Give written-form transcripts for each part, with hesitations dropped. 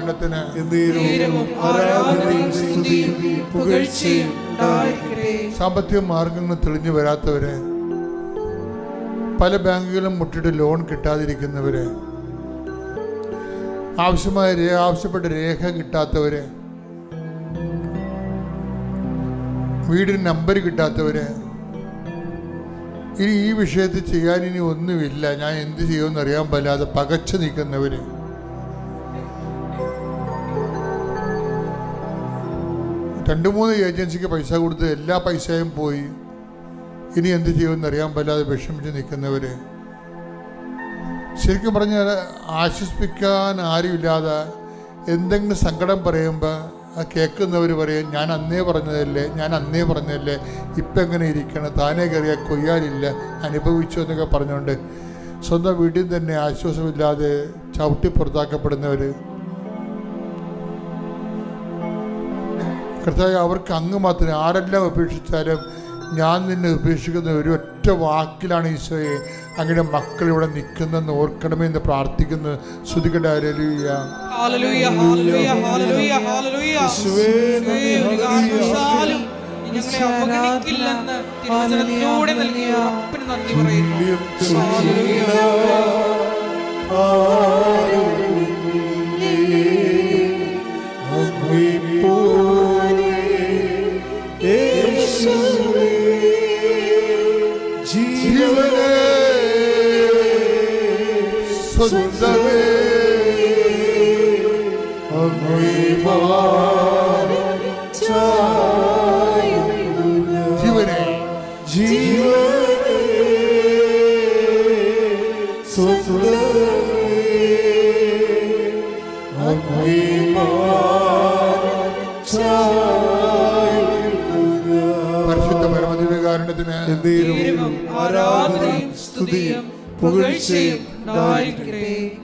ദിവ്യകാരുണ്യത്തിന് സാമ്പത്തിക മാർഗങ്ങൾ തെളിഞ്ഞു വരാത്തവരെ, പല ബാങ്കുകളും മുട്ടിട്ട് ലോൺ കിട്ടാതിരിക്കുന്നവരെ, ആവശ്യപ്പെട്ട രേഖ കിട്ടാത്തവരെ, വീടിന് നമ്പർ കിട്ടാത്തവരെ, ഇനി ഈ വിഷയത്തിൽ ചെയ്യാൻ ഇനി ഒന്നുമില്ല, ഞാൻ എന്ത് ചെയ്യുമെന്ന് അറിയാൻ പറ്റാതെ പകച്ചു നിൽക്കുന്നവര്, രണ്ട് മൂന്ന് ഏജൻസിക്ക് പൈസ കൊടുത്ത് എല്ലാ പൈസയും പോയി, ഇനി എന്ത് ചെയ്യുമെന്ന് അറിയാൻ പറ്റാതെ വിഷമിച്ച് നിൽക്കുന്നവര്, ശരിക്കും പറഞ്ഞാൽ ആശ്വസിപ്പിക്കാൻ ആരുമില്ലാതെ എന്തെങ്കിലും സങ്കടം പറയുമ്പോൾ ആ കേൾക്കുന്നവർ പറയും, ഞാൻ അന്നേ പറഞ്ഞതല്ലേ, ഇപ്പം എങ്ങനെ ഇരിക്കണം, താനേ കയറിയാൽ കൊയ്യാലില്ല, അനുഭവിച്ചു എന്നൊക്കെ പറഞ്ഞുകൊണ്ട് സ്വന്തം വീട്ടിൽ തന്നെ ആശ്വാസമില്ലാതെ ചവിട്ടി പുറത്താക്കപ്പെടുന്നവർ, കർത്താവേ അവർക്ക് അങ്ങ് മാത്രമേ, ആരെല്ലാം ഉപേക്ഷിച്ചാലും ഞാൻ നിന്നെ ഉപേക്ഷിക്കുന്ന ഒരു ഒറ്റ വാക്കിലാണ് ഈശോയെ അങ്ങനെ മക്കൾ ഇവിടെ നിൽക്കുന്നെന്ന് ഓർക്കണമേ എന്ന് പ്രാർത്ഥിക്കുന്നു. ശ്രുതികട ഹല്ലേലൂയ.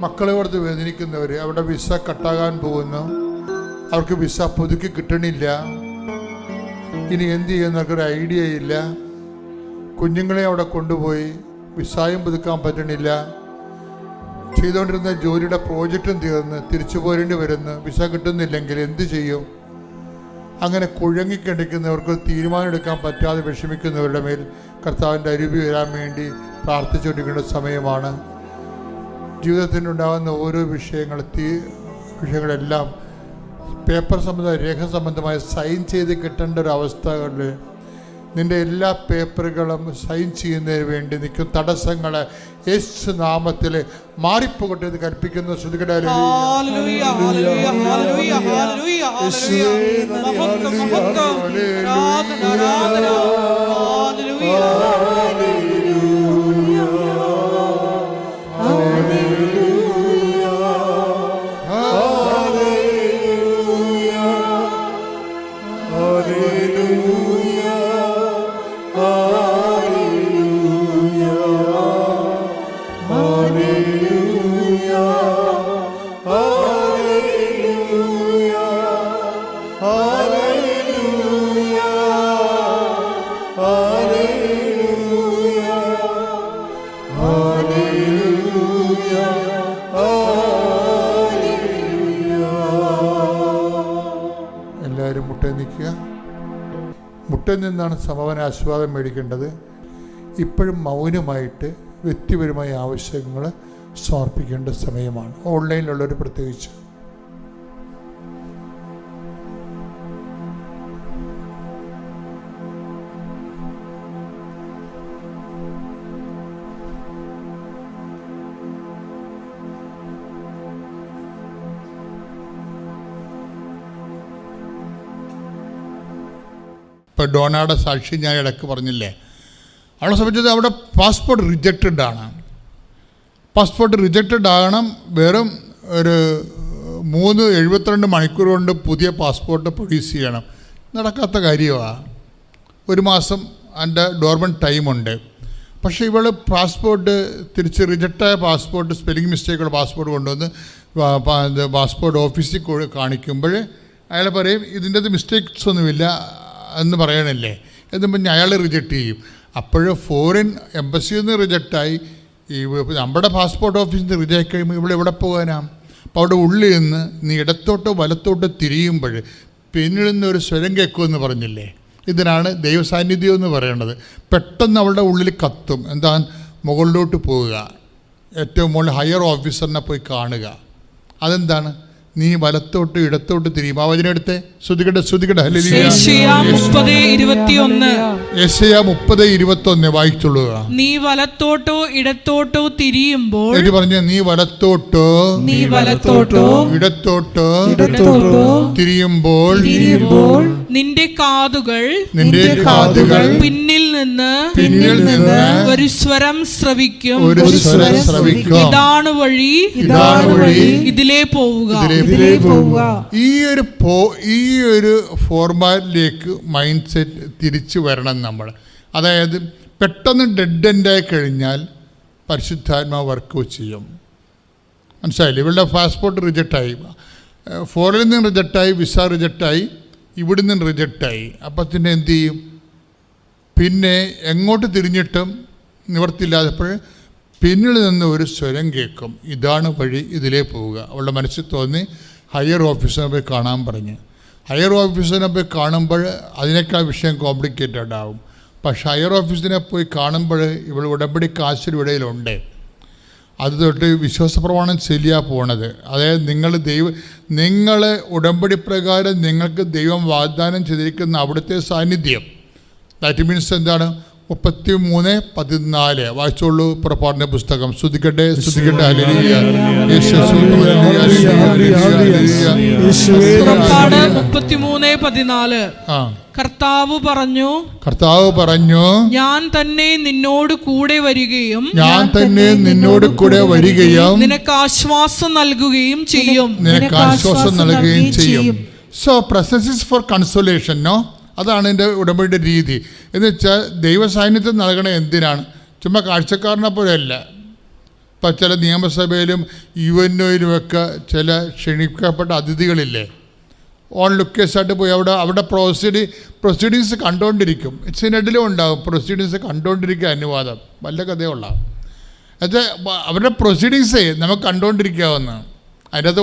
മക്കളെ ഓർത്ത് വേദനിക്കുന്നവര്, അവരുടെ വിസ കട്ടാകാൻ പോകുന്നു, അവർക്ക് വിസ പുതുക്കി കിട്ടണില്ല, ഇനി എന്ത് ചെയ്യുന്നവർക്കൊരു ഐഡിയ ഇല്ല, കുഞ്ഞുങ്ങളെ അവിടെ കൊണ്ടുപോയി വിസയും പുതുക്കാൻ പറ്റണില്ല, ചെയ്തുകൊണ്ടിരുന്ന ജോലിയുടെ പ്രോജക്റ്റും തീർന്ന് തിരിച്ചു പോരേണ്ടി വരുന്നു, വിസ കിട്ടുന്നില്ലെങ്കിൽ എന്ത് ചെയ്യും? അങ്ങനെ കുഴങ്ങിക്കിടക്കുന്നവർക്ക് തീരുമാനം എടുക്കാൻ പറ്റാതെ വിഷമിക്കുന്നവരുടെ മേൽ കർത്താവിൻ്റെ അരുവി വരാൻ വേണ്ടി പ്രാർത്ഥിച്ചുകൊണ്ടിരിക്കേണ്ട സമയമാണ്. ജീവിതത്തിനുണ്ടാകുന്ന ഓരോ വിഷയങ്ങളെല്ലാം പേപ്പർ സംബന്ധമായ രേഖ സംബന്ധമായ സൈൻ ചെയ്ത് കിട്ടേണ്ട ഒരു അവസ്ഥകളിൽ നിന്റെ എല്ലാ പേപ്പറുകളും സൈൻ ചെയ്യുന്നതിന് വേണ്ടി നിൽക്കും തടസ്സങ്ങളെ യേശു നാമത്തിൽ മാറിപ്പോകട്ടെ എന്ന് കൽപ്പിക്കുന്ന ശ്രുതികട എല്ലാവരും മുട്ടയിൽ നിൽക്കുക. മുട്ടയിൽ നിന്നാണ് സമാപന ആശീർവാദം മേടിക്കേണ്ടത്. ഇപ്പോഴും മൗനമായിട്ട് വ്യക്തിപരമായ ആവശ്യങ്ങൾ സമർപ്പിക്കേണ്ട സമയമാണ്, ഓൺലൈനിലുള്ളവർ പ്രത്യേകിച്ച്. ഇപ്പോൾ ഡോണയുടെ സാക്ഷി ഞാൻ ഇടയ്ക്ക് പറഞ്ഞില്ലേ, അവളെ സംബന്ധിച്ചത് അവിടെ പാസ്പോർട്ട് റിജക്റ്റഡ് ആണ്. പാസ്പോർട്ട് റിജക്റ്റഡ് ആകണം. വെറും ഒരു 72 മണിക്കൂർ കൊണ്ട് പുതിയ പാസ്പോർട്ട് പ്രൊഡ്യൂസ് ചെയ്യണം. നടക്കാത്ത കാര്യമാണ്. 1 മാസം അതിൻ്റെ ഡോർമെൻറ്റ് ടൈമുണ്ട്. പക്ഷേ ഇവൾ പാസ്പോർട്ട് തിരിച്ച് റിജക്റ്റായ പാസ്പോർട്ട്, സ്പെല്ലിംഗ് മിസ്റ്റേക്കുള്ള പാസ്പോർട്ട് കൊണ്ടുവന്ന് പാസ്പോർട്ട് ഓഫീസിൽ കാണിക്കുമ്പോൾ അയാൾ പറയും ഇതിൻ്റെ മിസ്റ്റേക്സ് ഒന്നുമില്ല എന്ന് പറയണില്ലേ എന്ന് പറഞ്ഞ് അയാൾ റിജക്റ്റ് ചെയ്യും. അപ്പോൾ ഫോറിൻ എംബസിയിൽ നിന്ന് റിജക്റ്റായി, ഈ നമ്മുടെ പാസ്പോർട്ട് ഓഫീസിൽ നിന്ന് റിജക്റ്റ് കഴിയുമ്പോൾ ഇവിടെ എവിടെ പോകാനാണ്? അപ്പോൾ അവിടെ ഉള്ളിൽ നിന്ന് നീ ഇടത്തോട്ടോ വലത്തോട്ടോ തിരിയുമ്പോൾ പിന്നിൽ നിന്ന് ഒരു സ്വരം കേൾക്കുമെന്ന് പറഞ്ഞില്ലേ? ഇതിനാണ് ദൈവസാന്നിധ്യം എന്ന് പറയുന്നത്. പെട്ടെന്ന് അവളുടെ ഉള്ളിൽ കത്തും. എന്താ? മുകളിലോട്ട് പോവുക, ഏറ്റവും മുകളിൽ ഹയർ ഓഫീസറിനെ പോയി കാണുക. അതെന്താണ്? നീ വലത്തോട്ട് ഇടത്തോട്ട് തിരിയും. ആ വചനെടുത്ത് ശ്രുതികട്ടെ യെശയ്യാ 30:21 വായിച്ചുള്ളുക. നീ വലത്തോട്ടോ ഇടത്തോട്ടോ തിരിയുമ്പോൾ, പറഞ്ഞ നീ വലത്തോട്ടോ ഇടത്തോട്ടോ തിരിയുമ്പോൾ നിന്റെ കാതുകൾ പിന്നിൽ നിന്ന് ഒരു സ്വരം ശ്രവിക്കും. ഇതാണ് വഴി, ഇതിലേ പോവുക. ഈ ഒരു ഫോർമാറ്റിലേക്ക് മൈൻഡ് സെറ്റ് തിരിച്ചു വരണം നമ്മൾ. അതായത് പെട്ടെന്ന് ഡെഡ് എൻഡായി കഴിഞ്ഞാൽ പരിശുദ്ധാത്മാവ് വർക്ക് ചെയ്യും. മനസ്സിലായില്ലേ? ഇവളുടെ പാസ്പോർട്ട് റിജക്റ്റായി, ഫോറിൽ നിന്ന് റിജക്റ്റായി, വിസ റിജക്റ്റായി, ഇവിടെ നിന്ന് റിജക്റ്റായി. അപ്പം പിന്നെ എന്തു ചെയ്യും? പിന്നെ എങ്ങോട്ട് തിരിഞ്ഞിട്ടും നിവർത്തില്ലാത്തപ്പോൾ പിന്നിൽ നിന്ന് ഒരു സ്വരം കേൾക്കും, ഇതാണ് വഴി, ഇതിലേ പോവുക. അവളുടെ മനസ്സിൽ തോന്നി ഹയർ ഓഫീസറിനെ പോയി കാണാൻ പറഞ്ഞ്. ഹയർ ഓഫീസറിനെ പോയി കാണുമ്പോൾ അതിനേക്കാൾ വിഷയം കോംപ്ലിക്കേറ്റഡ് ആവും. പക്ഷെ ഹയർ ഓഫീസറിനെ പോയി കാണുമ്പോൾ ഇവൾ ഉടമ്പടി കാശിനിടയിലുണ്ട്. അത് തൊട്ട് വിശ്വാസപ്രമാണം ശരിയാ പോണത്. അതായത് നിങ്ങൾ ഉടമ്പടി പ്രകാരം നിങ്ങൾക്ക് ദൈവം വാഗ്ദാനം ചെയ്തിരിക്കുന്ന അവിടുത്തെ സാന്നിധ്യം. ദാറ്റ് മീൻസ് എന്താണ്? 33:14 വായിച്ചോളൂ. പുറപ്പാടിന്റെ പുസ്തകം. സ്തുതിക്കട്ടെ ഹല്ലേലൂയ. പുറപ്പാട് 33:14. കർത്താവ് പറഞ്ഞു, ഞാൻ തന്നെ നിന്നോട് കൂടെ വരികയും നിനക്ക് ആശ്വാസം നൽകുകയും ചെയ്യും. So presence is for consolation. No, അതാണ് എൻ്റെ ഉടമ്പടിയുടെ രീതി. എന്ന് വെച്ചാൽ ദൈവസാന്നിധ്യം നൽകണത് എന്തിനാണ്? ചുമ്മാ കാഴ്ചക്കാരനെ പോലെയല്ല. ഇപ്പം ചില നിയമസഭയിലും UNOയിലുമൊക്കെ ചില ക്ഷണിക്കപ്പെട്ട അതിഥികളില്ലേ, ഓൺ ലുക്കേഴ്സായിട്ട് പോയി അവിടെ പ്രൊസീഡിങ്സ് കണ്ടുകൊണ്ടിരിക്കും. ഇറ്റ്സിനെഡിലും ഉണ്ടാകും പ്രൊസീഡിങ്സ് കണ്ടുകൊണ്ടിരിക്കുക അനുവാദം. വല്ല കഥയുള്ളാവും. എന്നുവെച്ചാൽ അവരുടെ പ്രൊസീഡിങ്സേ നമുക്ക് കണ്ടുകൊണ്ടിരിക്കാവുന്ന. അതിനകത്ത്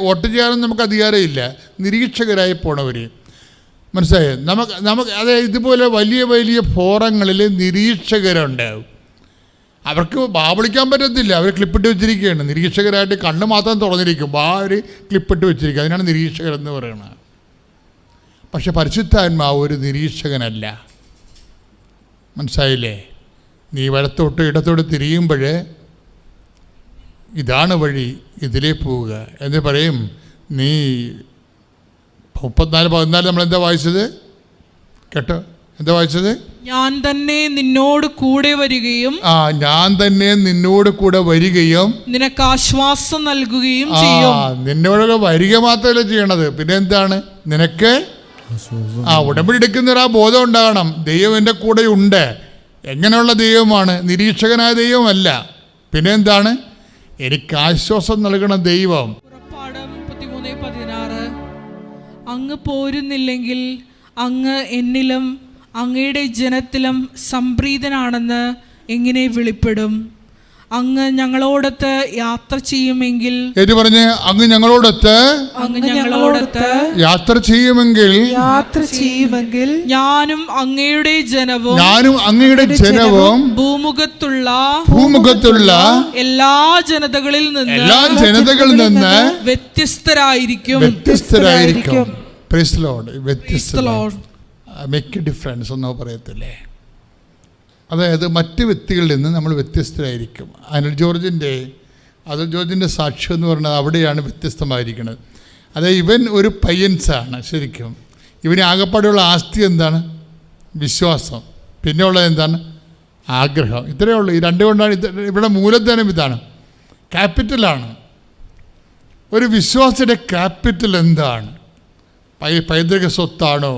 വോട്ട് ചെയ്യാനൊന്നും നമുക്ക് അധികാരമില്ല. നിരീക്ഷകരായി പോണവർ. മനസ്സിലായോ? നമുക്ക് അതായത് ഇതുപോലെ വലിയ ഫോറങ്ങളിൽ നിരീക്ഷകരുണ്ടാവും. അവർക്ക് വിളിക്കാൻ പറ്റത്തില്ല. അവർ ക്ലിപ്പിട്ട് വെച്ചിരിക്കുകയാണ്. നിരീക്ഷകരായിട്ട് കണ്ണ് മാത്രം തുറന്നിരിക്കും, അവർ ക്ലിപ്പിട്ട് വെച്ചിരിക്കുക. അതിനാണ് നിരീക്ഷകരെന്ന് പറയുന്നത്. പക്ഷെ പരിശുദ്ധാത്മാവ് ഒരു നിരീക്ഷകനല്ല. മനസ്സിലായില്ലേ? നീ വലത്തോട്ട് ഇടത്തോട്ട് തിരിയുമ്പോൾ ഇതാണ് വഴി, ഇതിലേ പോവുക എന്ന് പറയും. നീ 34:14 നമ്മളെന്താ വായിച്ചത്? കേട്ടോ, എന്താ വായിച്ചത്? ഞാൻ തന്നെ നിന്നോട് കൂടെ വരികയും നിനക്ക് ആശ്വാസം നൽകുകയും ചെയ്യും. നിന്നോട് വരിക മാത്രമല്ല ചെയ്യണത്, പിന്നെ എന്താണ്? നിനക്ക് ഉടമ്പടി എടുക്കുന്നൊരു ബോധം ഉണ്ടാകണം. ദൈവം എൻ്റെ കൂടെ ഉണ്ട്. എങ്ങനെയുള്ള ദൈവമാണ്? നിരീക്ഷകനായ ദൈവമല്ല. പിന്നെ എന്താണ്? എനിക്ക് ആശ്വാസം നൽകണ ദൈവം. പുറപ്പാട് 33:16. അങ്ങ് പോരുന്നില്ലെങ്കിൽ അങ്ങ് എന്നിലും അങ്ങയുടെ ജനത്തിലും സംപ്രീതനാണെന്ന് എങ്ങനെ വെളിപ്പെടും? അങ്ങ് ഞങ്ങളോടൊത്ത് യാത്ര ചെയ്യുമെങ്കിൽ അങ്ങ് ഞങ്ങളോടൊത്ത് യാത്ര ചെയ്യുമെങ്കിൽ ഞാനും അങ്ങയുടെ ജനവും ഭൂമുഖത്തുള്ള എല്ലാ ജനതകളിൽ നിന്ന് വ്യത്യസ്തരായിരിക്കും. Praise the Lord. Make a difference എന്നോ പറയത്തില്ലേ? അതായത് മറ്റ് വ്യക്തികളിൽ നിന്ന് നമ്മൾ വ്യത്യസ്തരായിരിക്കും. അനിൽ ജോർജിൻ്റെ സാക്ഷ്യം എന്ന് പറയുന്നത് അവിടെയാണ് വ്യത്യസ്തമായിരിക്കുന്നത്. അതായത് ഇവൻ ഒരു പയ്യൻസാണ്. ശരിക്കും ഇവന് ആകപ്പാടെയുള്ള ആസ്തി എന്താണ്? വിശ്വാസം. പിന്നെ ഉള്ളത് എന്താണ്? ആഗ്രഹം. ഇത്രയേ ഉള്ളൂ. ഈ രണ്ട് കൊണ്ടാണ് ഇവിടെ മൂലധനം ഇതാണ്, ക്യാപിറ്റലാണ്. ഒരു വിശ്വാസിയുടെ ക്യാപിറ്റൽ എന്താണ്? പൈതൃക സ്വത്താണോ?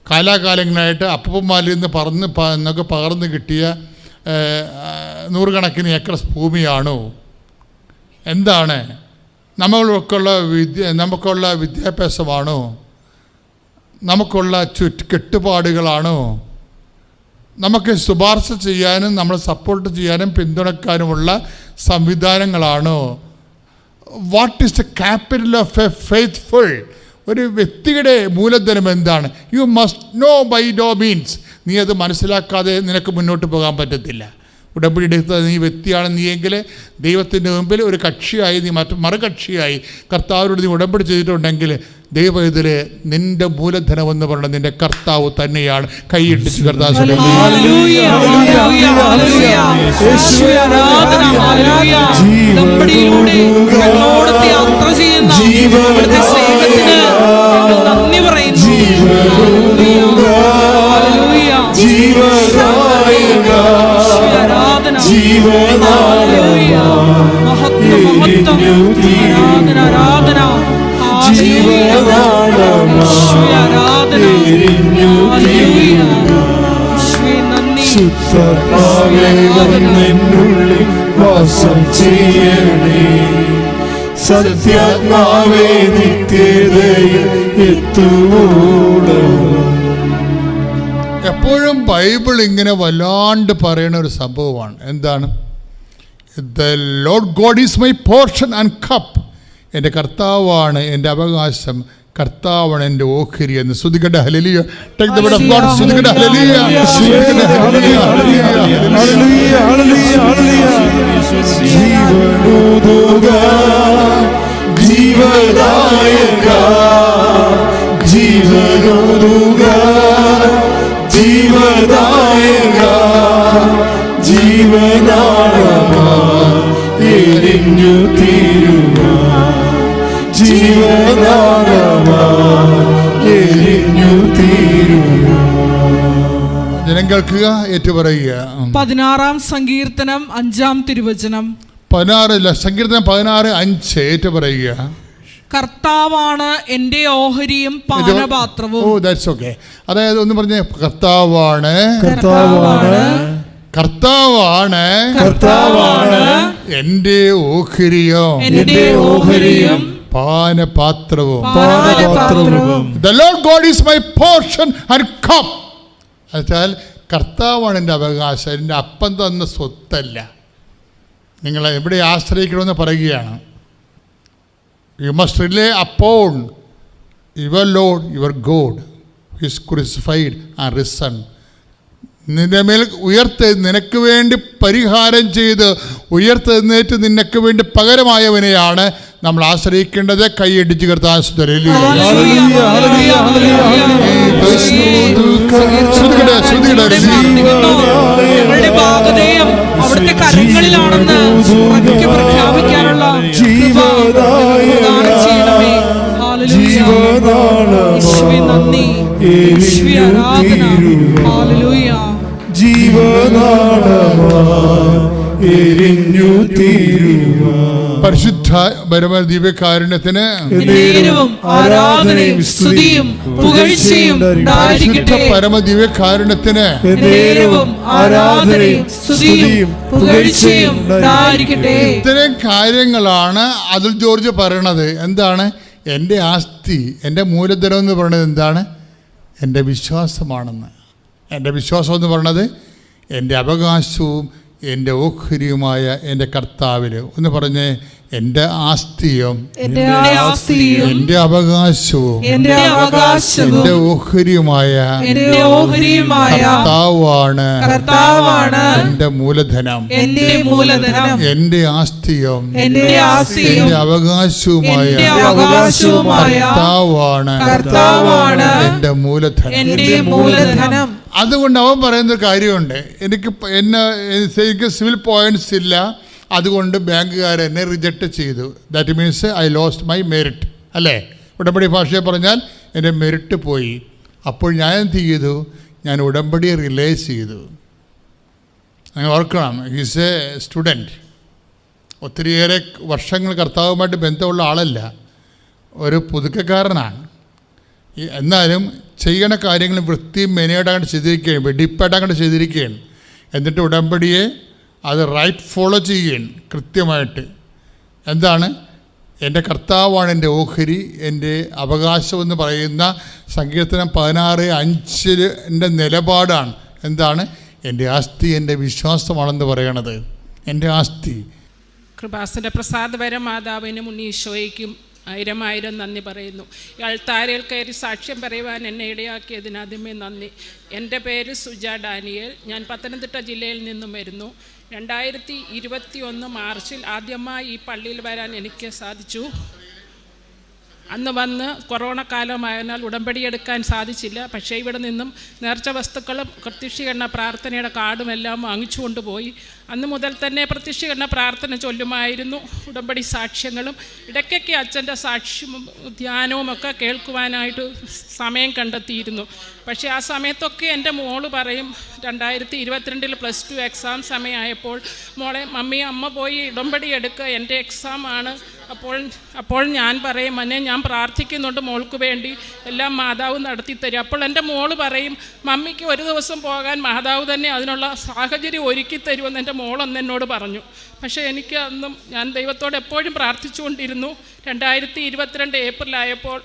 കാലാകാലങ്ങളായിട്ട് അപ്പന്മാരിൽ നിന്ന് പകർന്ന് കിട്ടിയ 100 കണക്കിന് ഏക്കർ ഭൂമിയാണോ? എന്താണ്? നമുക്കുള്ള വിദ്യാഭ്യാസമാണോ? നമുക്കുള്ള കെട്ടുപാടുകളാണോ? നമുക്ക് ശുപാർശ ചെയ്യാനും നമ്മളെ സപ്പോർട്ട് ചെയ്യാനും പിന്തുണക്കാനുമുള്ള സംവിധാനങ്ങളാണോ? What is the capital of a faithful? ഒരു വ്യക്തിയുടെ മൂലധനം എന്താണ്? You must know by no means. നീ അത് മനസ്സിലാക്കാതെ നിനക്ക് മുന്നോട്ട് പോകാൻ പറ്റത്തില്ല. ഉടമ്പടി എടുത്ത നീ വ്യക്തിയാണ് നീയെങ്കിൽ ദൈവത്തിൻ്റെ മുമ്പിൽ ഒരു കക്ഷിയായി, നീ മറുകക്ഷിയായി കർത്താവിനോട് നീ ഉടമ്പടി ചെയ്തിട്ടുണ്ടെങ്കിൽ ദൈവത്തിൽ നിന്റെ മൂലധനം എന്ന് പറയുന്നത് നിന്റെ കർത്താവ് തന്നെയാണ്. കൈയിട്ടിച്ച് കർത്താവ് വാസം ചെയ്യണേ, സത്യാത്മാവേ നിത്യതയിൽ എത്തുവോളം. എപ്പോഴും ബൈബിൾ ഇങ്ങനെ വല്ലാണ്ട് പറയുന്ന ഒരു സംഭവമാണ്. എന്താണ്? The Lord God is my portion and cup. എൻ്റെ കർത്താവാണ് എൻ്റെ അവകാശം, കർത്താവാണ് എൻ്റെ ഓഹരി എന്ന്. സ്തുതിക്കട്ടെ ഹല്ലേലൂയ. Take the word of God. സ്തുതിക്കട്ടെ ഹല്ലേലൂയ. ജീവനുദുക ജീവദായക, ജീവനുദുക ജീവദായക, ജീവനാളമായി എരിഞ്ഞു തീരുക, ജീവനാളമായി എരിഞ്ഞു തീരുക. ജനം കേൾക്കുക, ഏറ്റുപറയുക. 16 സങ്കീർത്തനം 5 തിരുവചനം. 16 സങ്കീർത്തനം 16:5 ഏറ്റുപറയുക. കർത്താവാണ് എൻ്റെ ഓഹരിയും പാനപാത്രവും. ഓ ദാറ്റ്സ് ഓക്കെ. അതായത് ഒന്ന് പറഞ്ഞേ, കർത്താവാണ്, കർത്താവാണ്, കർത്താവാണ്, കർത്താവാണ് എൻ്റെ ഓഹരിയും, എൻ്റെ ഓഹരിയും പാനപാത്രവും. പാനപാത്രവും. The Lord God is my portion and cup. എന്നുവെച്ചാൽ കർത്താവാണ് എൻ്റെ അവകാശം, എൻ്റെ അപ്പം തന്ന സ്വത്തല്ല. നിങ്ങൾ എവിടെ ആശ്രയിക്കണമെന്ന് പറയുകയാണ്. You must rely upon your Lord, your God, who is crucified and risen. നിന്റെ മേൽ നിനക്ക് വേണ്ടി പരിഹാരം ചെയ്ത് ഉയർത്തെഴുന്നേറ്റ് നിനക്ക് വേണ്ടി പകരമായവനെയാണ് നമ്മൾ ആശ്രയിക്കേണ്ടത്. കൈയടിച്ച് കർത്താൻ അവിടുത്തെ കരങ്ങളിലാണെന്ന് പ്രഖ്യാപിക്കാനുള്ള പരിശുദ്ധ പരമ ദിവ്യകാരുണ്യത്തിന് ആരാധനയും സ്തുതിയും പുകഴ്ചയും പരിശുദ്ധ പരമ ദിവ്യകാരുണ്യത്തിന് ആരാധനയും സ്തുതിയും പുകഴ്ചയും ഇത്തരം കാര്യങ്ങളാണ് അതുൽ ജോർജ് പറയണത്. എന്താണ്? എൻ്റെ ആസ്തി, എൻ്റെ മൂലധനം എന്ന് പറയുന്നത് എന്താണ്? എൻ്റെ വിശ്വാസമാണെന്ന്. എൻ്റെ വിശ്വാസം എന്ന് പറയുന്നത് എൻ്റെ അവകാശവും എൻ്റെ ഓഹരിയുമായ എൻ്റെ കർത്താവിൽ. ഒന്ന് പറഞ്ഞേ, എൻ്റെ ആസ്തിയും എൻ്റെ അവകാശവും എൻ്റെ ഓഹരിയുമായ കർത്താവാണ് എൻ്റെ മൂലധനം. എൻ്റെ ആസ്തിയും എൻ്റെ അവകാശവുമായ കർത്താവാണ് എൻ്റെ മൂലധനം. അതുകൊണ്ട് അവൻ പറയുന്നൊരു കാര്യമുണ്ട്, എനിക്ക് സിവിൽ പോയിന്റ്സ് ഇല്ല, അതുകൊണ്ട് ബാങ്കുകാർ എന്നെ റിജക്റ്റ് ചെയ്തു. That means I lost my merit, അല്ലേ? ഉടമ്പടി ഭാഷയെ പറഞ്ഞാൽ എൻ്റെ മെറിറ്റ് പോയി. അപ്പോൾ ഞാൻ എന്ത് ചെയ്തു? ഞാൻ ഉടമ്പടിയെ റിലൈസ് ചെയ്തു. നിങ്ങൾ ഓർക്കണം, ഹീസ് എ സ്റ്റുഡൻറ്റ്. ഒത്തിരിയേറെ വർഷങ്ങൾ കർത്താവുമായിട്ട് ബന്ധമുള്ള ആളല്ല, ഒരു പുതുക്കക്കാരനാണ്. എന്നാലും ചെയ്യണ കാര്യങ്ങൾ വൃത്തിയും മെനയായിട്ടങ്ങോട്ട് ചെയ്തിരിക്കുകയാണ്, വെടിപ്പായിട്ടങ്ങോട്ട് ചെയ്തിരിക്കുകയാണ്. എന്നിട്ട് ഉടമ്പടിയെ അത് റൈറ്റ് ഫോളോ ചെയ്യുകയാണ് കൃത്യമായിട്ട്. എന്താണ്? എൻ്റെ കർത്താവാണ് എൻ്റെ ഓഹരി, എൻ്റെ അവകാശമെന്ന് പറയുന്ന സങ്കീർത്തനം 16:5 നിലപാടാണ്. എന്താണ്? എൻ്റെ ആസ്തി എൻ്റെ വിശ്വാസമാണെന്ന് പറയണത്. എൻ്റെ ആസ്തി. കൃപാസന പ്രസാദപര മാതാവിനും ഉണ്ണീശോയ്ക്കും 1000 നന്ദി പറയുന്നു. ഈ അൾത്താരയിൽ കയറി സാക്ഷ്യം പറയുവാൻ എന്നെ ഇടയാക്കിയതിന് ആദ്യമേ നന്ദി. എൻ്റെ പേര് സുജ ഡാനിയേൽ. ഞാൻ പത്തനംതിട്ട ജില്ലയിൽ നിന്നും വരുന്നു. 2021 മാർച്ചിൽ ആദ്യമായി ഈ പള്ളിയിൽ വരാൻ എനിക്ക് സാധിച്ചു. അന്ന് വന്ന് കൊറോണ കാലമായതിനാൽ ഉടമ്പടി എടുക്കാൻ സാധിച്ചില്ല. പക്ഷേ ഇവിടെ നിന്നും നേർച്ച വസ്തുക്കളും പ്രത്യക്ഷീകരണ പ്രാർത്ഥനയുടെ കാർഡും എല്ലാം വാങ്ങിച്ചു കൊണ്ടുപോയി. അന്ന് മുതൽ തന്നെ പ്രത്യക്ഷീകരണ പ്രാർത്ഥന ചൊല്ലുമായിരുന്നു. ഉടമ്പടി സാക്ഷ്യങ്ങളും ഇടയ്ക്കൊക്കെ അച്ഛൻ്റെ സാക്ഷ്യവും ധ്യാനവും ഒക്കെ കേൾക്കുവാനായിട്ട് സമയം കണ്ടെത്തിയിരുന്നു. പക്ഷേ ആ സമയത്തൊക്കെ എൻ്റെ മോള് പറയും, 2022 +2 എക്സാം സമയമായപ്പോൾ, മോളെ മമ്മി അമ്മ പോയി ഉടമ്പടി എടുക്കുക, എൻ്റെ എക്സാമാണ്. അപ്പോൾ ഞാൻ പറയും, മനെ ഞാൻ പ്രാർത്ഥിക്കുന്നുണ്ട് മോൾക്ക് വേണ്ടി, എല്ലാം മാതാവ് നടത്തിത്തരും. അപ്പോൾ എൻ്റെ മോള് പറയും, മമ്മിക്ക് ഒരു ദിവസം പോകാൻ മാതാവ് തന്നെ അതിനുള്ള സാഹചര്യം ഒരുക്കി തരുമെന്ന് എൻ്റെ മോളൊന്ന് എന്നോട് പറഞ്ഞു. പക്ഷേ എനിക്ക് അന്നും ഞാൻ ദൈവത്തോട് എപ്പോഴും പ്രാർത്ഥിച്ചുകൊണ്ടിരുന്നു. 2022 ഏപ്രിലായപ്പോൾ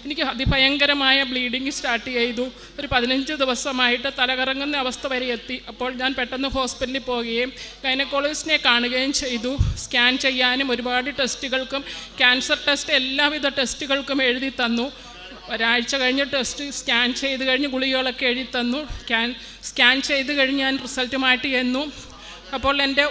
എനിക്ക് അതിഭയങ്കരമായ ബ്ലീഡിങ് സ്റ്റാർട്ട് ചെയ്തു. ഒരു 15 ദിവസമായിട്ട് തലകറങ്ങുന്ന അവസ്ഥ വരെ എത്തി. അപ്പോൾ ഞാൻ പെട്ടെന്ന് ഹോസ്പിറ്റലിൽ പോവുകയും ഗൈനക്കോളജിസ്റ്റിനെ കാണുകയും ചെയ്തു. സ്കാൻ ചെയ്യാനും ഒരുപാട് ടെസ്റ്റുകൾക്കും ക്യാൻസർ ടെസ്റ്റ് എല്ലാവിധ ടെസ്റ്റുകൾക്കും എഴുതി തന്നു. ഒരാഴ്ച കഴിഞ്ഞ് സ്കാൻ ചെയ്ത് കഴിഞ്ഞ് ഗുളികകളൊക്കെ എഴുതി തന്നു. സ്കാൻ ചെയ്ത് കഴിഞ്ഞ് ഞാൻ റിസൾട്ടുമായിട്ട് ചെന്നു. അപ്പോൾ എൻ്റെ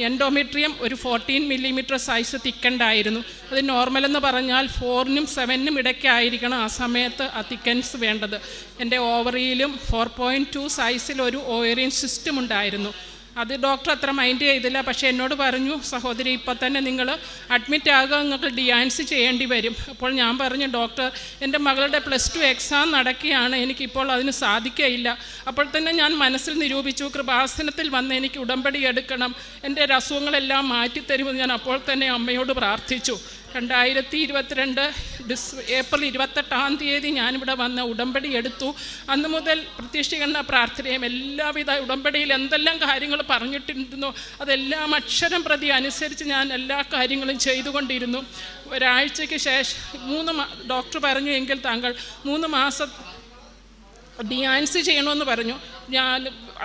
എൻഡോമെട്രിയം ഒരു 14 മില്ലിമീറ്റർ സൈസ് തിക്കണ്ടായിരുന്നു. അത് നോർമലെന്ന് പറഞ്ഞാൽ 4നും 7നും ഇടയ്ക്കായിരിക്കണം ആ സമയത്ത് ആ തിക്കൻസ് വേണ്ടത്. എൻ്റെ ഓവറിയിലും 4.2 സൈസിൽ ഒരു ഓവറിയൻ സിസ്റ്റം ഉണ്ടായിരുന്നു. അത് ഡോക്ടർ അത്ര മൈൻഡ് ചെയ്തില്ല. പക്ഷേ എന്നോട് പറഞ്ഞു, സഹോദരി ഇപ്പോൾ തന്നെ നിങ്ങൾ അഡ്മിറ്റ് ആകുക, നിങ്ങൾക്ക് ഡിയാൻസ് ചെയ്യേണ്ടി വരും. അപ്പോൾ ഞാൻ പറഞ്ഞു, ഡോക്ടർ എൻ്റെ മകളുടെ +2 എക്സാം നടക്കുകയാണ്, എനിക്കിപ്പോൾ അതിന് സാധിക്കുകയില്ല. അപ്പോൾ തന്നെ ഞാൻ മനസ്സിൽ നിരൂപിച്ചു, കൃപാസനത്തിൽ വന്ന് എനിക്ക് ഉടമ്പടി എടുക്കണം, എൻ്റെ അസുഖങ്ങളെല്ലാം മാറ്റിത്തരുമെന്ന് ഞാൻ അപ്പോൾ തന്നെ അമ്മയോട് പ്രാർത്ഥിച്ചു. 2022 ഏപ്രിൽ 28 ഞാനിവിടെ വന്ന് ഉടമ്പടി എടുത്തു. അന്ന് മുതൽ പ്രത്യക്ഷീകരണ പ്രാർത്ഥനയും എല്ലാവിധ ഉടമ്പടിയിൽ എന്തെല്ലാം കാര്യങ്ങൾ പറഞ്ഞിട്ടുണ്ടെന്നോ അതെല്ലാം അക്ഷരം പ്രതി അനുസരിച്ച് ഞാൻ എല്ലാ കാര്യങ്ങളും ചെയ്തുകൊണ്ടിരുന്നു. ഒരാഴ്ചയ്ക്ക് ശേഷം ഡോക്ടർ പറഞ്ഞു, എങ്കിൽ താങ്കൾ 3 മാസം ഡിയാൻസ് ചെയ്യണമെന്ന് പറഞ്ഞു.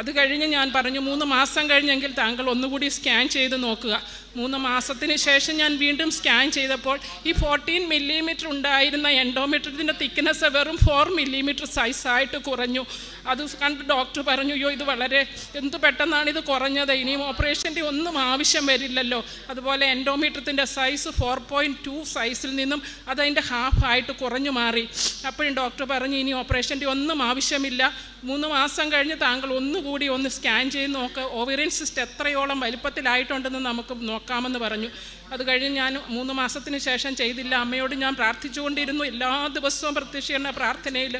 അത് കഴിഞ്ഞ് ഞാൻ പറഞ്ഞു, 3 മാസം കഴിഞ്ഞെങ്കിൽ താങ്കൾ ഒന്നുകൂടി സ്കാൻ ചെയ്ത് നോക്കുക. 3 മാസത്തിന് ശേഷം ഞാൻ വീണ്ടും സ്കാൻ ചെയ്തപ്പോൾ ഈ 14 മില്ലിമീറ്റർ ഉണ്ടായിരുന്ന എൻഡോമെട്രിയത്തിൻ്റെ തിക്നെസ് വെറും 4 മില്ലിമീറ്റർ സൈസായിട്ട് കുറഞ്ഞു. അത് കണ്ട് ഡോക്ടർ പറഞ്ഞു, അയ്യോ ഇത് വളരെ എന്ത് പെട്ടെന്നാണ് ഇത് കുറഞ്ഞത്, ഇനിയും ഓപ്പറേഷൻ്റെ ഒന്നും ആവശ്യം വരില്ലല്ലോ. അതുപോലെ എൻഡോമെട്രിയത്തിൻ്റെ സൈസ് 4.2 സൈസിൽ നിന്നും അതതിൻ്റെ ഹാഫായിട്ട് കുറഞ്ഞു മാറി. അപ്പോഴും ഡോക്ടർ പറഞ്ഞു, ഇനി ഓപ്പറേഷൻ്റെ ഒന്നും ആവശ്യമില്ല, 3 മാസം കഴിഞ്ഞ് താങ്കൾ ഒന്നുകൂടി സ്കാൻ ചെയ്ത് നോക്കുക, ഓവറിയൻ സിസ്റ്റ് എത്രയോളം വലിപ്പത്തിലായിട്ടുണ്ടെന്ന് നമുക്ക് നോക്കാമെന്ന് പറഞ്ഞു. അത് കഴിഞ്ഞ് ഞാൻ 3 മാസത്തിന് ശേഷം ചെയ്തില്ല. അമ്മയോട് ഞാൻ പ്രാർത്ഥിച്ചുകൊണ്ടിരുന്നു. എല്ലാ ദിവസവും പ്രത്യക്ഷീകരണ പ്രാർത്ഥനയിൽ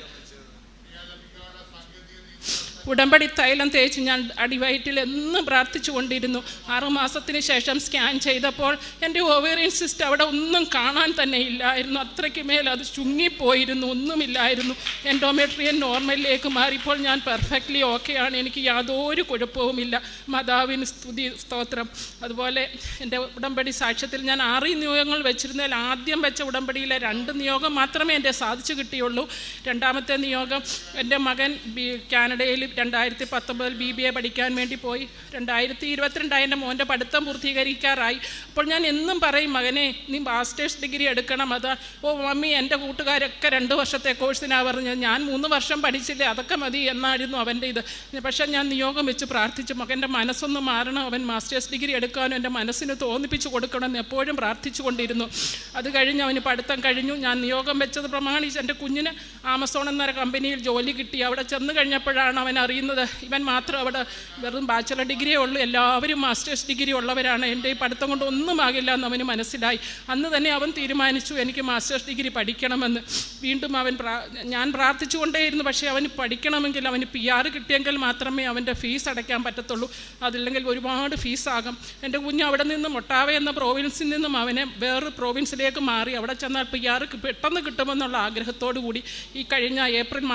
ഉടമ്പടി തൈലം തേച്ച് ഞാൻ അടിവയറ്റിൽ എന്നും പ്രാർത്ഥിച്ചു കൊണ്ടിരുന്നു. 6 മാസത്തിന് ശേഷം സ്കാൻ ചെയ്തപ്പോൾ എൻ്റെ ഓവേറിയൻ സിസ്റ്റ് അവിടെ ഒന്നും കാണാൻ തന്നെ ഇല്ലായിരുന്നു. അത്രയ്ക്ക് മേൽ അത് ചുങ്ങിപ്പോയിരുന്നു, ഒന്നുമില്ലായിരുന്നു. എൻഡോമെട്രിയൻ നോർമലിലേക്ക് മാറിയപ്പോൾ ഞാൻ പെർഫെക്റ്റ്ലി ഓക്കെയാണ്, എനിക്ക് യാതൊരു കുഴപ്പവുമില്ല. മാതാവിന് സ്തുതി, സ്തോത്രം. അതുപോലെ എൻ്റെ ഉടമ്പടി സാക്ഷ്യത്തിൽ ഞാൻ 6 നിയോഗങ്ങൾ വെച്ചിരുന്നതിൽ ആദ്യം വെച്ച ഉടമ്പടിയിലെ 2 നിയോഗം മാത്രമേ എൻ്റെ സാധിച്ചു കിട്ടിയുള്ളൂ. രണ്ടാമത്തെ നിയോഗം, എൻ്റെ മകൻ കാനഡയിൽ 2019 BBA പഠിക്കാൻ വേണ്ടി പോയി. 2022 എൻ്റെ മോൻ്റെ പഠിത്തം പൂർത്തീകരിക്കാറായി. അപ്പോൾ ഞാൻ എന്നും പറയും, മകനെ നീ മാസ്റ്റേഴ്സ് ഡിഗ്രി എടുക്കണം. അതാ മമ്മി എൻ്റെ കൂട്ടുകാരൊക്കെ 2 വർഷത്തെ കോഴ്സിനാണ് പറഞ്ഞത്, ഞാൻ 3 വർഷം പഠിച്ചില്ലേ, അതൊക്കെ മതി എന്നായിരുന്നു അവൻ്റെ ഇത്. പക്ഷേ ഞാൻ നിയോഗം വെച്ച് പ്രാർത്ഥിച്ചു, മകൻ്റെ മനസ്സൊന്ന് മാറണം, അവൻ മാസ്റ്റേഴ്സ് ഡിഗ്രി എടുക്കാനും എൻ്റെ മനസ്സിന് തോന്നിപ്പിച്ച് കൊടുക്കണമെന്ന് എപ്പോഴും പ്രാർത്ഥിച്ചു കൊണ്ടിരുന്നു. അത് കഴിഞ്ഞ് അവന് പഠിത്തം കഴിഞ്ഞു. ഞാൻ നിയോഗം വെച്ചത് പ്രമാണിച്ച് എൻ്റെ കുഞ്ഞിന് ആമസോൺ എന്നൊരു കമ്പനിയിൽ ജോലി കിട്ടി. അവിടെ ചെന്ന് കഴിഞ്ഞപ്പോഴാണ് അവൻ അറിയുന്നത് ഇവൻ മാത്രം അവിടെ വെറും ബാച്ചലർ ഡിഗ്രിയേ ഉള്ളൂ, എല്ലാവരും മാസ്റ്റേഴ്സ് ഡിഗ്രി ഉള്ളവരാണ്, എൻ്റെ ഈ പഠിത്തം കൊണ്ട് ഒന്നും ആകില്ല എന്ന് അവന് മനസ്സിലായി. അന്ന് തന്നെ അവൻ തീരുമാനിച്ചു എനിക്ക് മാസ്റ്റേഴ്സ് ഡിഗ്രി പഠിക്കണമെന്ന്. വീണ്ടും ഞാൻ പ്രാർത്ഥിച്ചുകൊണ്ടേയിരുന്നു. പക്ഷേ അവന് പഠിക്കണമെങ്കിൽ അവന് PR കിട്ടിയെങ്കിൽ മാത്രമേ അവൻ്റെ ഫീസ് അടയ്ക്കാൻ പറ്റത്തുള്ളൂ, അതില്ലെങ്കിൽ ഒരുപാട് ഫീസാകും. എൻ്റെ കുഞ്ഞ് അവിടെ നിന്നും ഒട്ടാവ എന്ന പ്രോവിൻസിൽ നിന്നും അവനെ വേറൊരു പ്രോവിൻസിലേക്ക് മാറി. അവിടെ ചെന്നാൽ PR പെട്ടെന്ന് കിട്ടുമെന്നുള്ള ആഗ്രഹത്തോടു കൂടി ഈ കഴിഞ്ഞ ഏപ്രിൽ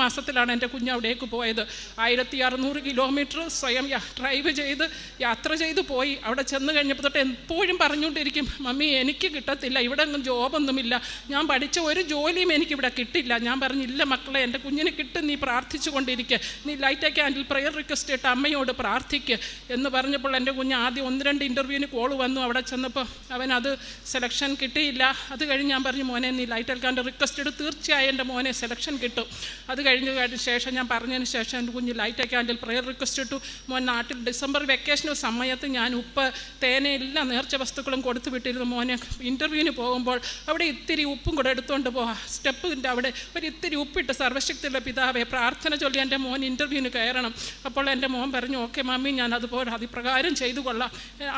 മാസത്തിലാണ് എൻ്റെ കുഞ്ഞ് അവിടേക്ക് പോയത്. 1600 കിലോമീറ്റർ സ്വയം ഡ്രൈവ് ചെയ്ത് യാത്ര ചെയ്ത് പോയി. അവിടെ ചെന്ന് കഴിഞ്ഞപ്പോൾ തൊട്ട് എപ്പോഴും പറഞ്ഞുകൊണ്ടിരിക്കും, മമ്മി എനിക്ക് കിട്ടത്തില്ല, ഇവിടെ ഒന്നും ജോബൊന്നുമില്ല, ഞാൻ പഠിച്ച ഒരു ജോലിയും എനിക്കിവിടെ കിട്ടില്ല. ഞാൻ പറഞ്ഞില്ല മക്കളെ, എൻ്റെ കുഞ്ഞിന് കിട്ടും, നീ പ്രാർത്ഥിച്ചു കൊണ്ടിരിക്കുക, നീ light A candle prayer request ഇട്ട് അമ്മയോട് പ്രാർത്ഥിക്കുക എന്ന് പറഞ്ഞപ്പോൾ എൻ്റെ കുഞ്ഞ് ആദ്യം 1-2 ഇൻ്റർവ്യൂവിന് കോൾ വന്നു. അവിടെ ചെന്നപ്പോൾ അവനത് സെലക്ഷൻ കിട്ടിയില്ല. അത് കഴിഞ്ഞ് ഞാൻ പറഞ്ഞു, മോനെ നീ ലൈറ്റ് എ ക്യാൻഡിൽ റിക്വസ്റ്റ് ഇട്ട് തീർച്ചയായും എൻ്റെ മോനെ സെലക്ഷൻ കിട്ടും. അത് കഴിഞ്ഞ ശേഷം ഞാൻ പറഞ്ഞതിന് ശേഷം എൻ്റെ കുഞ്ഞ് light A candle prayer request ഇട്ടു. മോൻ നാട്ടിൽ ഡിസംബർ വെക്കേഷൻ സമയത്ത് ഞാൻ ഉപ്പ്, തേന എല്ലാ നേർച്ച വസ്തുക്കളും കൊടുത്തു വിട്ടിരുന്നു. മോനെ ഇൻ്റർവ്യൂവിന് പോകുമ്പോൾ അവിടെ ഇത്തിരി ഉപ്പും കൂടെ എടുത്തുകൊണ്ട് പോകാം, സ്റ്റെപ്പിൻ്റെ അവിടെ ഒരു ഇത്തിരി ഉപ്പിട്ട് സർവ്വശക്തിയുള്ള പിതാവെ പ്രാർത്ഥന ചൊല്ലി എൻ്റെ മോൻ ഇൻ്റർവ്യൂവിന് കയറണം. അപ്പോൾ എൻ്റെ മോൻ പറഞ്ഞു, ഓക്കെ മമ്മി, ഞാൻ അതുപോലെ അതിപ്രകാരം ചെയ്തു കൊള്ളാം.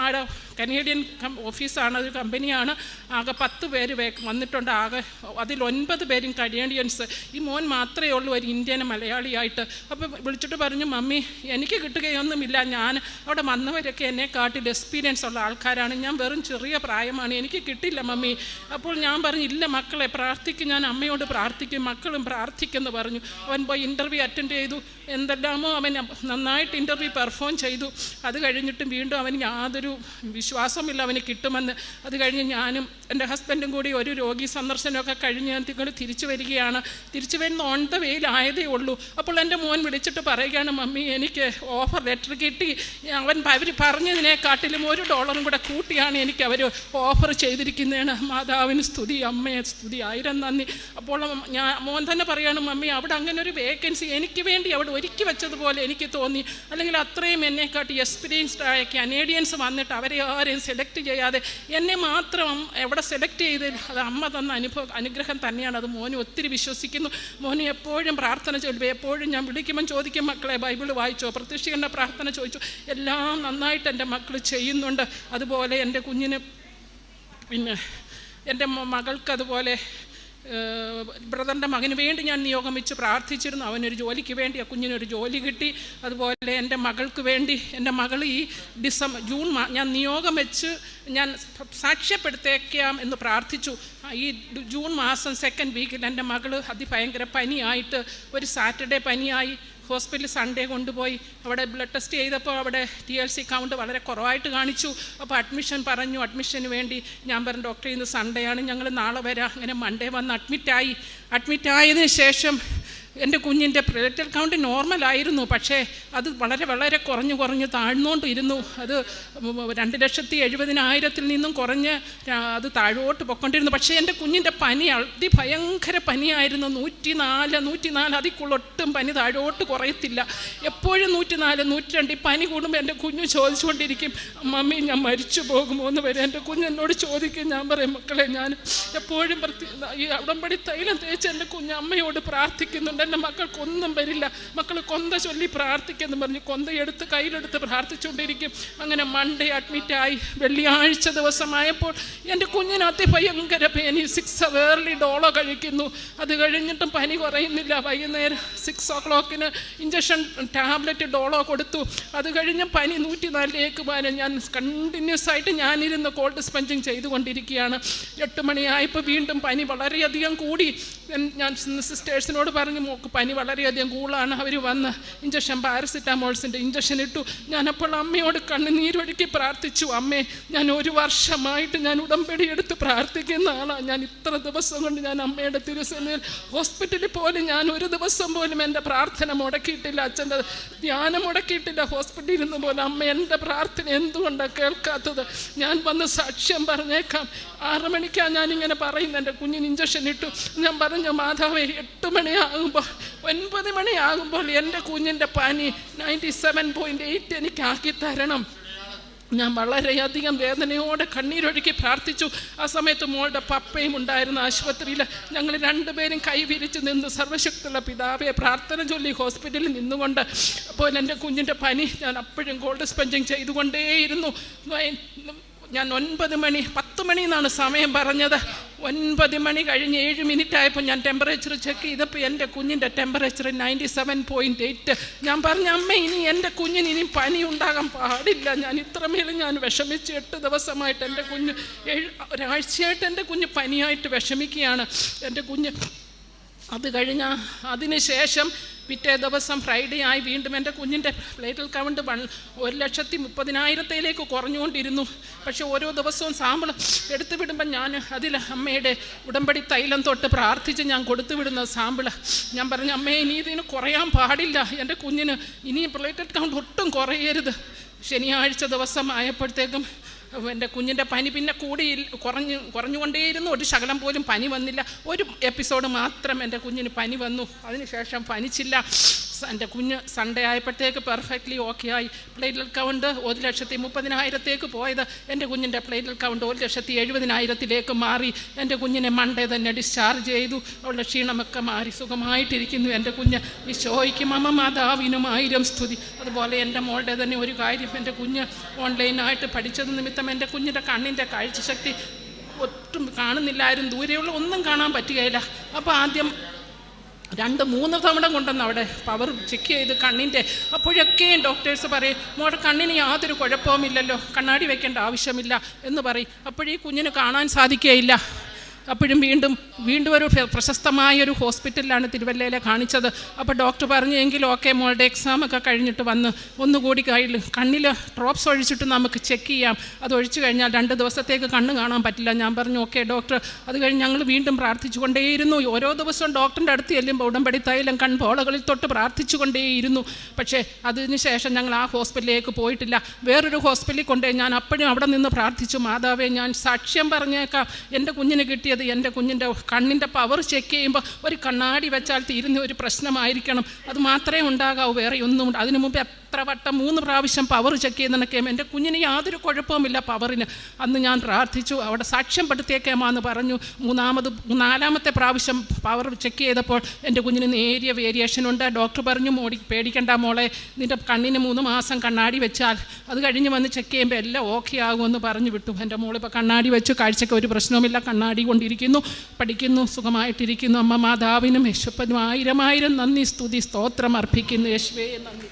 ആടെ കനേഡിയൻ ഓഫീസാണ്, ഒരു കമ്പനിയാണ്. ആകെ 10 പേര് വന്നിട്ടുണ്ട്. ആകെ അതിൽ 9 പേരും കനേഡിയൻസ്. ഈ മോൻ മാത്രമേ ഉള്ളൂ ഒരു ഇന്ത്യൻ മലയാളിയായിട്ട്. അപ്പോൾ വിളിച്ചിട്ട് പറഞ്ഞു, മമ്മി എനിക്ക് കിട്ടുകയൊന്നുമില്ല, ഞാൻ അവിടെ വന്നവരൊക്കെ എന്നെക്കാട്ടിൽ എക്സ്പീരിയൻസ് ഉള്ള ആൾക്കാരാണ്, ഞാൻ വെറും ചെറിയ പ്രായമാണ്, എനിക്ക് കിട്ടില്ല മമ്മി. അപ്പോൾ ഞാൻ പറഞ്ഞു, ഇല്ല മക്കളെ പ്രാർത്ഥിക്കും, ഞാൻ അമ്മയോട് പ്രാർത്ഥിക്കും, മക്കളും പ്രാർത്ഥിക്കുമെന്ന് പറഞ്ഞു. അവൻ പോയി ഇൻ്റർവ്യൂ അറ്റൻഡ് ചെയ്തു. എന്തെല്ലാമോ അവൻ നന്നായിട്ട് ഇൻ്റർവ്യൂ പെർഫോം ചെയ്തു. അത് കഴിഞ്ഞിട്ടും വീണ്ടും അവന് യാതൊരു വിശ്വാസമില്ല അവന് കിട്ടുമെന്ന്. അത് കഴിഞ്ഞ് ഞാനും എൻ്റെ ഹസ്ബൻഡും കൂടി ഒരു രോഗി സന്ദർശനമൊക്കെ കഴിഞ്ഞ് ഞങ്ങൾ തിരിച്ചു വരികയാണ്. തിരിച്ചു വരുന്ന ഓൺ ദ വേയിലായതേ ഉള്ളൂ. അപ്പോൾ എൻ്റെ മോൻ വിളിച്ചിട്ട് പറയുകയാണ്, മമ്മി എനിക്ക് ഓഫർ ലെറ്റർ കിട്ടി, അവർ പറഞ്ഞതിനെക്കാട്ടിലും $1 കൂടെ കൂട്ടിയാണ് എനിക്ക് അവർ ഓഫർ ചെയ്തിരിക്കുന്നതാണ്. മാതാവിന് സ്തുതി, അമ്മയെ സ്തുതി, 1000 നന്ദി. അപ്പോൾ മോൻ തന്നെ പറയുകയാണ്, മമ്മി അവിടെ അങ്ങനെ ഒരു വേക്കൻസി എനിക്ക് വേണ്ടി അവിടെ ഒരുക്കി വെച്ചതുപോലെ എനിക്ക് തോന്നി. അല്ലെങ്കിൽ അത്രയും എന്നെക്കാട്ടി എക്സ്പീരിയൻസ്ഡ് ആയ കനേഡിയൻസ് വന്നിട്ട് അവരെ ആരെയും സെലക്ട് ചെയ്യാതെ എന്നെ മാത്രം എവിടെ സെലക്ട് ചെയ്ത് അത് അമ്മ തന്ന അനുഗ്രഹം തന്നെയാണ്. അത് മോന് ഒത്തിരി വിശ്വസിക്കുന്നു. മോന് എപ്പോഴും പ്രാർത്ഥന ചൊല്ലുമ്പോൾ എപ്പോഴും ഞാൻ വിളിക്കുമ്പം ചോദിക്കും, മക്കളെ ബൈബിൾ വായിച്ചോ, പ്രത്യക്ഷീകരണ പ്രാർത്ഥന ചോദിച്ചു, എല്ലാം നന്നായിട്ട് എൻ്റെ മക്കൾ ചെയ്യുന്നുണ്ട്. അതുപോലെ എൻ്റെ കുഞ്ഞിന് പിന്നെ എൻ്റെ മകൾക്കതുപോലെ ബ്രദറിൻ്റെ മകന് വേണ്ടി ഞാൻ നിയോഗം വെച്ച് പ്രാർത്ഥിച്ചിരുന്നു. അവനൊരു ജോലിക്ക് വേണ്ടി, ആ കുഞ്ഞിനൊരു ജോലി കിട്ടി. അതുപോലെ എൻ്റെ മകൾക്ക് വേണ്ടി, എൻ്റെ മകൾ ഈ ജൂൺ ഞാൻ നിയോഗം വെച്ച് ഞാൻ സാക്ഷ്യപ്പെടുത്തേക്കാം എന്ന് പ്രാർത്ഥിച്ചു. ഈ ജൂൺ മാസം 2nd വീക്കിൽ എൻ്റെ മകൾ അതിഭയങ്കര പനിയായിട്ട്, ഒരു സാറ്റർഡേ പനിയായി. ഹോസ്പിറ്റലിൽ സൺഡേ കൊണ്ടുപോയി. അവിടെ ബ്ലഡ് ടെസ്റ്റ് ചെയ്തപ്പോൾ അവിടെ TLC കൗണ്ട് വളരെ കുറവായിട്ട് കാണിച്ചു. അപ്പോൾ അഡ്മിഷൻ പറഞ്ഞു. അഡ്മിഷന് വേണ്ടി ഞാൻ പറഞ്ഞു, ഡോക്ടർ ഇന്ന് സൺഡേ ആണ്, ഞങ്ങൾ നാളെ വരാം. അങ്ങനെ മൺഡേ വന്ന് അഡ്മിറ്റായതിനു ശേഷം എൻ്റെ കുഞ്ഞിൻ്റെ പ്ലേറ്റ്ലെറ്റ് കൗണ്ട് നോർമലായിരുന്നു. പക്ഷേ അത് വളരെ വളരെ കുറഞ്ഞ് താഴ്ന്നുകൊണ്ടിരുന്നു. അത് 2,70,000 നിന്നും കുറഞ്ഞ് അത് താഴോട്ട് പൊയ്ക്കൊണ്ടിരുന്നു. പക്ഷേ എൻ്റെ കുഞ്ഞിൻ്റെ പനി അതിഭയങ്കര പനിയായിരുന്നു. 104 അതിക്കുള്ളൊട്ടും പനി താഴോട്ട് കുറയത്തില്ല. എപ്പോഴും 104, 102. ഈ പനി കൂടുമ്പോൾ എൻ്റെ കുഞ്ഞ് ചോദിച്ചുകൊണ്ടിരിക്കും, മമ്മി ഞാൻ മരിച്ചു പോകുമോ എന്ന് വരെ എൻ്റെ കുഞ്ഞ് എന്നോട് ചോദിക്കും. ഞാൻ പറയും, മക്കളെ ഞാൻ എപ്പോഴും ഈ ഉടമ്പടി തൈലം തേച്ച് എൻ്റെ കുഞ്ഞ് അമ്മയോട് പ്രാർത്ഥിക്കുന്നുണ്ട്, എൻ്റെ മക്കൾക്കൊന്നും വരില്ല, മക്കൾ കൊന്ത ചൊല്ലി പ്രാർത്ഥിക്കുമെന്ന് പറഞ്ഞ് കൊന്തയെടുത്ത് കയ്യിലെടുത്ത് പ്രാർത്ഥിച്ചുകൊണ്ടിരിക്കും. അങ്ങനെ മൺഡേ അഡ്മിറ്റായി. വെള്ളിയാഴ്ച ദിവസമായപ്പോൾ എൻ്റെ കുഞ്ഞിനകത്ത് ഭയങ്കര പനി. 6 അവേർലി ഡോളോ കഴിക്കുന്നു. അത് കഴിഞ്ഞിട്ടും പനി കുറയുന്നില്ല. വൈകുന്നേരം 6 o'clock ഇഞ്ചക്ഷൻ ടാബ്ലറ്റ് ഡോളോ കൊടുത്തു. അത് കഴിഞ്ഞ് പനി 104 പോകാൻ ഞാൻ കണ്ടിന്യൂസ് ആയിട്ട് ഞാനിരുന്ന് കോൾഡ് സ്പഞ്ചിങ് ചെയ്തുകൊണ്ടിരിക്കുകയാണ്. 8 മണിയായപ്പോൾ വീണ്ടും പനി വളരെയധികം കൂടി. ഞാൻ സിസ്റ്റേഴ്സിനോട് പറഞ്ഞു, മോക്ക് പനി വളരെയധികം കൂളാണ്. അവർ വന്ന് ഇഞ്ചക്ഷൻ, പാരസിറ്റാമോൾസിൻ്റെ ഇഞ്ചക്ഷൻ ഇട്ടു. ഞാനപ്പോൾ അമ്മയോട് കണ്ണുനീരൊഴുക്കി പ്രാർത്ഥിച്ചു, അമ്മേ ഞാൻ 1 വർഷമായിട്ട് ഞാൻ ഉടമ്പടി എടുത്ത് പ്രാർത്ഥിക്കുന്ന ആളാണ്. ഞാൻ ഇത്ര ദിവസം കൊണ്ട് ഞാൻ അമ്മയുടെ തിരുസന്നിധിയിൽ ഹോസ്പിറ്റലിൽ പോലും ഞാൻ 1 ദിവസം പോലും എൻ്റെ പ്രാർത്ഥന മുടക്കിയിട്ടില്ല, അച്ഛൻ്റെ ധ്യാനം മുടക്കിയിട്ടില്ല. ഹോസ്പിറ്റലിൽ ഇരുന്ന് പോലും അമ്മ എൻ്റെ പ്രാർത്ഥന എന്തുകൊണ്ടാണ് കേൾക്കാത്തത്? ഞാൻ വന്ന് സാക്ഷ്യം പറഞ്ഞേക്കാം. 6 മണിക്കാണ് ഞാനിങ്ങനെ പറയുന്നത്. എൻ്റെ കുഞ്ഞിന് ഇഞ്ചക്ഷൻ ഇട്ടു. ഞാൻ പറഞ്ഞു, മാതാവേ 8 മണിയാകുമ്പോൾ 9 മണിയാകുമ്പോൾ എൻ്റെ കുഞ്ഞിൻ്റെ പനി 97.8 എനിക്കാക്കി തരണം. ഞാൻ വളരെയധികം വേദനയോടെ കണ്ണീരൊഴുക്കി പ്രാർത്ഥിച്ചു. ആ സമയത്ത് മോളുടെ പപ്പയും ഉണ്ടായിരുന്ന ആശുപത്രിയിൽ. ഞങ്ങൾ 2 പേരും കൈവിരിച്ച് നിന്ന് സർവ്വശക്തിയുള്ള പിതാവെ പ്രാർത്ഥന ചൊല്ലി ഹോസ്പിറ്റലിൽ നിന്നുകൊണ്ട്. അപ്പോൾ എൻ്റെ കുഞ്ഞിൻ്റെ പനി ഞാൻ അപ്പോഴും കോൾഡ് സ്പഞ്ചിങ് ചെയ്തുകൊണ്ടേയിരുന്നു. ഞാൻ 9 മണി 10 മണി എന്നാണ് സമയം പറഞ്ഞത്. 9 മണി കഴിഞ്ഞ് 7 മിനിറ്റ് ആയപ്പോൾ ഞാൻ ടെമ്പറേച്ചർ ചെക്ക് ചെയ്തപ്പോൾ എൻ്റെ കുഞ്ഞിൻ്റെ ടെമ്പറേച്ചർ 97.8. ഞാൻ പറഞ്ഞു, അമ്മ ഇനി എൻ്റെ കുഞ്ഞിന് ഇനി പനി ഉണ്ടാകാൻ പാടില്ല. ഞാൻ ഇത്രമേലും ഞാൻ വിഷമിച്ച് 8 ദിവസമായിട്ട് എൻ്റെ കുഞ്ഞ് ഒരാഴ്ചയായിട്ട് എൻ്റെ കുഞ്ഞ് പനിയായിട്ട് വിഷമിക്കുകയാണ് എൻ്റെ കുഞ്ഞ്. അത് കഴിഞ്ഞ അതിന് ശേഷം പിറ്റേ ദിവസം ഫ്രൈഡേ ആയി വീണ്ടും എൻ്റെ കുഞ്ഞിൻ്റെ പ്ലേറ്റൽ കൗണ്ട് 1,30,000 കുറഞ്ഞുകൊണ്ടിരുന്നു. പക്ഷെ ഓരോ ദിവസവും സാമ്പിൾ എടുത്തു വിടുമ്പം ഞാൻ അതിൽ അമ്മയുടെ ഉടമ്പടി തൈലം തൊട്ട് പ്രാർത്ഥിച്ച് ഞാൻ കൊടുത്തു വിടുന്ന സാമ്പിൾ. ഞാൻ പറഞ്ഞു, അമ്മേ ഇനി ഇതിന് കുറയാൻ പാടില്ല, എൻ്റെ കുഞ്ഞിന് ഇനിയും പ്ലേറ്റൽ കൗണ്ട് ഒട്ടും കുറയരുത്. ശനിയാഴ്ച ദിവസം ആയപ്പോഴത്തേക്കും എൻ്റെ കുഞ്ഞിൻ്റെ പനി പിന്നെ കുറഞ്ഞുകൊണ്ടേയിരുന്നു. ഒരു ശകലം പോലും പനി വന്നില്ല. ഒരു എപ്പിസോഡ് മാത്രം എൻ്റെ കുഞ്ഞിന് പനി വന്നു. അതിനുശേഷം പനിച്ചില്ല. എൻ്റെ കുഞ്ഞ് സൺഡേ ആയപ്പോഴത്തേക്ക് പെർഫെക്റ്റ്ലി ഓക്കെ ആയി. പ്ലേറ്റൽ കൗണ്ട് 1,30,000 പോയത് എൻ്റെ കുഞ്ഞിൻ്റെ പ്ലേറ്റൽ കൗണ്ട് 1,70,000 മാറി. എൻ്റെ കുഞ്ഞിനെ മൺഡേ തന്നെ ഡിസ്ചാർജ് ചെയ്തു. അവളുടെ ക്ഷീണമൊക്കെ മാറി സുഖമായിട്ടിരിക്കുന്നു എൻ്റെ കുഞ്ഞ്. ഈശോയ്ക്കും അമ്മ മാതാവിനും 1000 സ്തുതി. അതുപോലെ എൻ്റെ മോളുടെ തന്നെ ഒരു കാര്യം, എൻ്റെ കുഞ്ഞ് ഓൺലൈനായിട്ട് പഠിച്ചത് നിമിത്തം എൻ്റെ കുഞ്ഞിൻ്റെ കണ്ണിൻ്റെ കാഴ്ചശക്തി ഒട്ടും കാണുന്നില്ലായിരുന്നു. ദൂരെയുള്ള ഒന്നും കാണാൻ പറ്റുകയില്ല. അപ്പോൾ ആദ്യം 2-3 തവണ കൊണ്ടുവന്ന് അവിടെ പവർ ചെക്ക് ചെയ്ത് കണ്ണിൻ്റെ. അപ്പോഴൊക്കെയും ഡോക്ടേഴ്സ് പറയും, മോളുടെ കണ്ണിന് യാതൊരു കുഴപ്പവുമില്ലല്ലോ, കണ്ണാടി വയ്ക്കേണ്ട ആവശ്യമില്ല എന്ന് പറയും. അപ്പോഴീ കുഞ്ഞിന് കാണാൻ സാധിക്കുകയില്ല. അപ്പോഴും വീണ്ടും ഒരു പ്രശസ്തമായൊരു ഹോസ്പിറ്റലിലാണ് തിരുവല്ലയിലെ കാണിച്ചത്. അപ്പോൾ ഡോക്ടർ പറഞ്ഞു, എങ്കിൽ ഓക്കെ മോളുടെ എക്സാമൊക്കെ കഴിഞ്ഞിട്ട് വന്ന് ഒന്നുകൂടി കണ്ണിൽ ഡ്രോപ്സ് ഒഴിച്ചിട്ട് നമുക്ക് ചെക്ക് ചെയ്യാം. അത് ഒഴിച്ചു കഴിഞ്ഞാൽ 2 ദിവസത്തേക്ക് കണ്ണ് കാണാൻ പറ്റില്ല. ഞാൻ പറഞ്ഞു, ഓക്കെ ഡോക്ടർ. അത് കഴിഞ്ഞ് ഞങ്ങൾ വീണ്ടും പ്രാർത്ഥിച്ചു കൊണ്ടേയിരുന്നു. ഓരോ ദിവസവും ഡോക്ടറിൻ്റെ അടുത്ത് ചെല്ലുമ്പോൾ ഉടമ്പടി തൈലം കൺപോളകളിൽ തൊട്ട് പ്രാർത്ഥിച്ചു കൊണ്ടേയിരുന്നു. പക്ഷേ അതിന് ശേഷം ഞങ്ങൾ ആ ഹോസ്പിറ്റലിലേക്ക് പോയിട്ടില്ല. വേറൊരു ഹോസ്പിറ്റലിൽ കൊണ്ടുപോയി ഞാൻ അപ്പോഴും അവിടെ നിന്ന് പ്രാർത്ഥിച്ചു, മാതാവേ ഞാൻ സാക്ഷ്യം പറഞ്ഞേക്കാം, എൻ്റെ കുഞ്ഞിന് കിട്ടിയത് എൻ്റെ കുഞ്ഞിൻ്റെ കണ്ണിൻ്റെ പവർ ചെക്ക് ചെയ്യുമ്പോൾ ഒരു കണ്ണാടി വെച്ചാൽ തീരുന്ന ഒരു പ്രശ്നമായിരിക്കണം, അത് മാത്രമേ ഉണ്ടാകാവൂ, വേറെ ഒന്നും. അതിനു മുമ്പ് എത്ര വട്ടം 3 പ്രാവശ്യം പവർ ചെക്ക് ചെയ്യുന്നതൊക്കെ എൻ്റെ കുഞ്ഞിന് യാതൊരു കുഴപ്പവുമില്ല പവറിന്. അന്ന് ഞാൻ പ്രാർത്ഥിച്ചു, അവിടെ സാക്ഷ്യം പെടുത്തിയേക്കാമെന്ന് പറഞ്ഞു. 4-ാമത്തെ പ്രാവശ്യം പവർ ചെക്ക് ചെയ്തപ്പോൾ എൻ്റെ കുഞ്ഞിന് നേരിയ വേരിയേഷൻ ഉണ്ട്. ഡോക്ടർ പറഞ്ഞു, പേടിക്കണ്ട മോളെ, നിൻ്റെ കണ്ണിന് 3 മാസം കണ്ണാടി വെച്ചാൽ അത് കഴിഞ്ഞ് വന്ന് ചെക്ക് ചെയ്യുമ്പോൾ എല്ലാം ഓക്കെ ആകുമെന്ന് പറഞ്ഞു വിട്ടു. എൻ്റെ മോളിപ്പോൾ കണ്ണാടി വെച്ചു, കാഴ്ചയ്ക്ക് ഒരു പ്രശ്നവുമില്ല, കണ്ണാടി കൊണ്ടിരിക്കുന്നു, പഠിക്കുന്നു, സുഖമായിട്ടിരിക്കുന്നു. അമ്മ മാതാവിനും യേശുപ്പനും 1000 നന്ദി സ്തുതി സ്തോത്രം അർപ്പിക്കുന്നു. യേശുവേ നന്ദി.